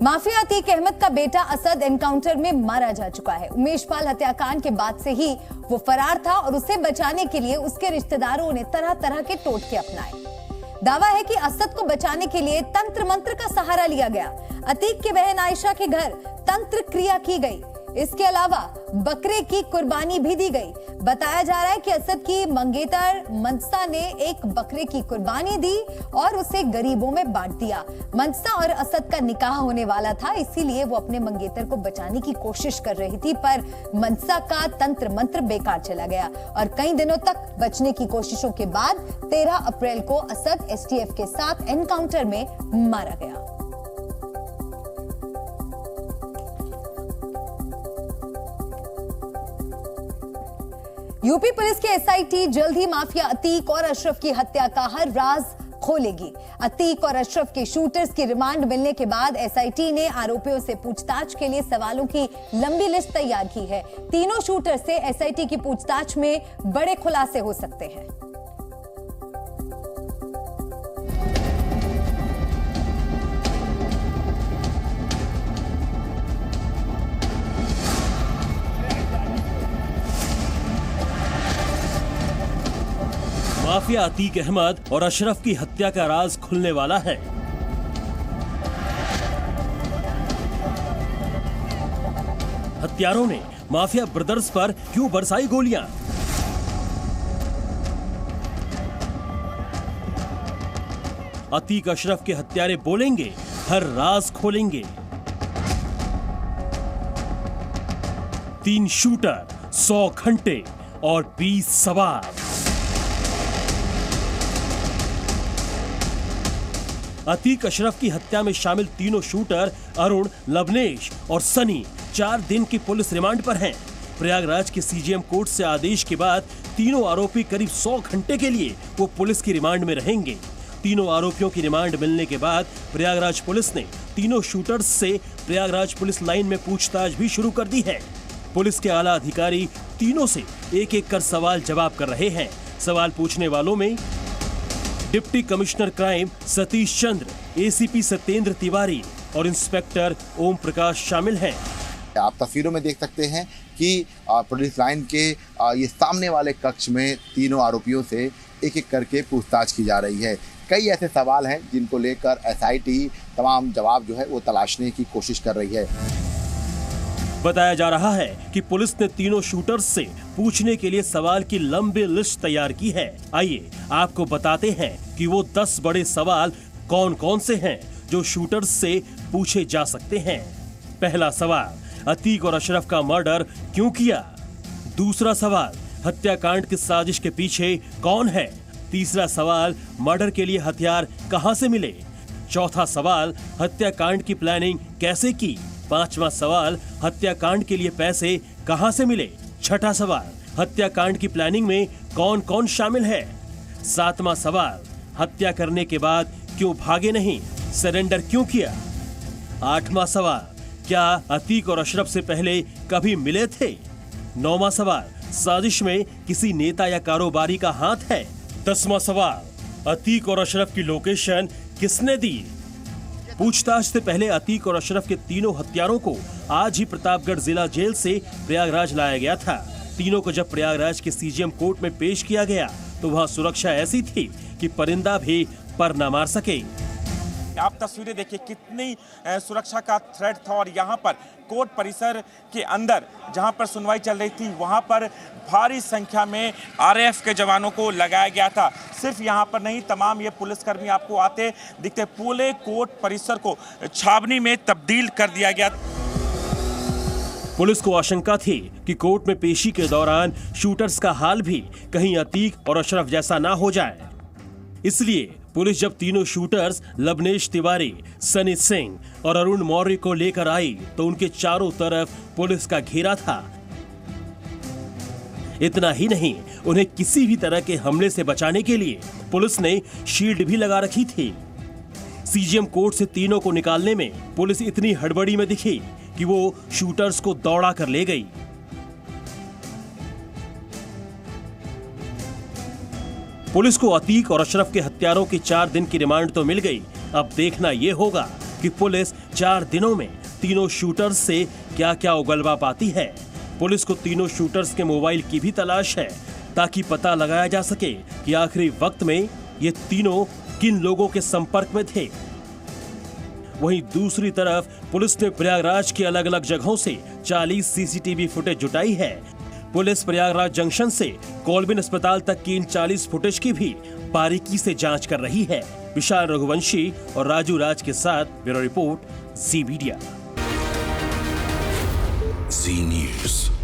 Mafia Atiq Ahmad का बेटा Asad encounter में मारा जा चुका है। उमेश पाल हत्याकांड के बाद से ही वो फरार था और उसे बचाने के लिए उसके रिश्तेदारों ने तरह तरह के टोटके अपनाए। दावा है कि असद को बचाने के लिए तंत्र मंत्र का सहारा लिया गया। अतीक की बहन आयशा के घर तंत्र क्रिया की गई। इसके अलावा बकरे की कुर्बानी भी दी गई। बताया जा रहा है कि असद की मंगेतर मनसा ने एक बकरे की कुर्बानी दी और उसे गरीबों में बांट दिया। मनसा और असद का निकाह होने वाला था, इसीलिए वो अपने मंगेतर को बचाने की कोशिश कर रही थी, पर मनसा का तंत्र मंत्र बेकार चला गया और कई दिनों तक बचने की कोशिशों के बाद 13 अप्रैल को असद एसटीएफ के साथ एनकाउंटर में मारा गया। यूपी पुलिस की एसआईटी जल्द ही माफिया अतीक और अशरफ की हत्या का हर राज खोलेगी। अतीक और अशरफ के शूटर्स की रिमांड मिलने के बाद एसआईटी ने आरोपियों से पूछताछ के लिए सवालों की लंबी लिस्ट तैयार की है। तीनों शूटर से एसआईटी की पूछताछ में बड़े खुलासे हो सकते हैं। माफिया अतीक अहमद और अशरफ की हत्या का राज खुलने वाला है। हत्यारों ने माफिया ब्रदर्स पर क्यों बरसाई गोलियां? अतीक अशरफ के हत्यारे बोलेंगे, हर राज खोलेंगे। 3 शूटर, 100 घंटे और 20 सवार। अतीक अशरफ की हत्या में शामिल तीनों शूटर अरुण, लवनेश और सनी 4 दिन की पुलिस रिमांड पर हैं। प्रयागराज के सीजेएम कोर्ट से आदेश के बाद तीनों आरोपी करीब 100 घंटे के लिए वो पुलिस की रिमांड में रहेंगे। तीनों आरोपियों की रिमांड मिलने के बाद प्रयागराज पुलिस ने तीनों शूटर्स से प्रयागराज पुलिस लाइन में पूछताछ भी शुरू कर दी है। पुलिस के आला अधिकारी तीनों से एक-एक कर सवाल जवाब कर रहे हैं। सवाल पूछने वालों में deputy commissioner crime Satish Chandra, ACP Satyendra Tiwari और इंस्पेक्टर ओम प्रकाश शामिल हैं। आप तस्वीरों में देख सकते हैं कि पुलिस लाइन के ये सामने वाले कक्ष में तीनों आरोपियों से एक-एक करके पूछताछ की जा रही है। कई ऐसे सवाल हैं जिनको लेकर एसआईटी तमाम जवाब जो है वो तलाशने की कोशिश कर रही है। बताया जा रहा है कि पुलिस ने तीनों शूटर्स से पूछने के लिए सवाल की लंबी लिस्ट तैयार की है। आइए आपको बताते हैं कि वो 10 बड़े सवाल कौन कौन से हैं जो शूटर्स से पूछे जा सकते हैं। पहला सवाल, अतीक और अशरफ का मर्डर क्यों किया? दूसरा सवाल, हत्याकांड की साजिश के पीछे कौन है? तीसरा सवाल, मर्डर के लिए हथियार कहां से मिले? चौथा सवाल, हत्याकांड की प्लानिंग कैसे की? पांचवा सवाल, हत्याकांड के लिए पैसे कहां से मिले? छठा सवाल, हत्याकांड की प्लानिंग में कौन कौन शामिल है? सातवां सवाल, हत्या करने के बाद क्यों भागे नहीं? सरेंडर क्यों किया? आठवां सवाल, क्या अतीक और अशरफ से पहले कभी मिले थे? नौवां सवाल, साजिश में किसी नेता या कारोबारी का हाथ है? 10वां सवाल, अतीक और अशरफ की लोकेशन किसने दी? पूछताछ से पहले अतीक और अशरफ के तीनों हत्यारों को आज ही प्रतापगढ़ जिला जेल से प्रयागराज लाया गया था। तीनों को जब प्रयागराज के सीजेएम कोर्ट में पेश किया गया तो वहां सुरक्षा ऐसी थी कि परिंदा भी पर न मार सके। आप तस्वीरें देखिए, कितनी सुरक्षा का थ्रेट था और यहाँ पर कोर्ट परिसर के अंदर जहाँ पर सुनवाई चल रही थी वहाँ पर भारी संख्या में आरएएफ के जवानों को लगाया गया था। सिर्फ यहाँ पर नहीं, तमाम ये पुलिसकर्मी आपको आते दिखते। पूरे कोर्ट परिसर को छावनी में तब्दील कर दिया गया। पुलिस को आशंका थी कि कोर्ट में पेशी के दौरान शूटर्स का हाल भी कहीं अतीक और अशरफ जैसा ना हो जाए। इसलिए पुलिस जब तीनों शूटर्स लवनेश तिवारी, सनी सिंह और अरुण मौर्य को लेकर आई तो उनके चारों तरफ पुलिस का घेरा था। इतना ही नहीं, उन्हें किसी भी तरह के हमले से बचाने के लिए पुलिस ने शील्ड भी लगा रखी थी। सीजेएम कोर्ट से तीनों को निकालने में पुलिस इतनी हड़बड़ी में दिखी कि वो शूटर्स को दौड़ा कर ले गई। पुलिस को अतीक और अशरफ के हत्यारों की 4 दिन की रिमांड तो मिल गई। अब देखना यह होगा कि कि पुलिस 4 दिनों में तीनों शूटर्स से क्या क्या उगलवा पाती है। पुलिस को तीनों शूटर्स के मोबाइल की भी तलाश है ताकि पता लगाया जा सके कि आखिरी वक्त में ये तीनों किन लोगों के संपर्क में थे। वहीं दूसरी तरफ पुलिस ने प्रयागराज के अलग अलग जगहों से 40 सीसीटीवी फुटेज जुटाई है। पुलिस प्रयागराज जंक्शन से कोलबिन अस्पताल तक की इन 40 फुटेज की भी बारीकी से जांच कर रही है। विशाल रघुवंशी और राजू राज के साथ ब्यूरो रिपोर्ट, जी मीडिया। जी न्यूज़।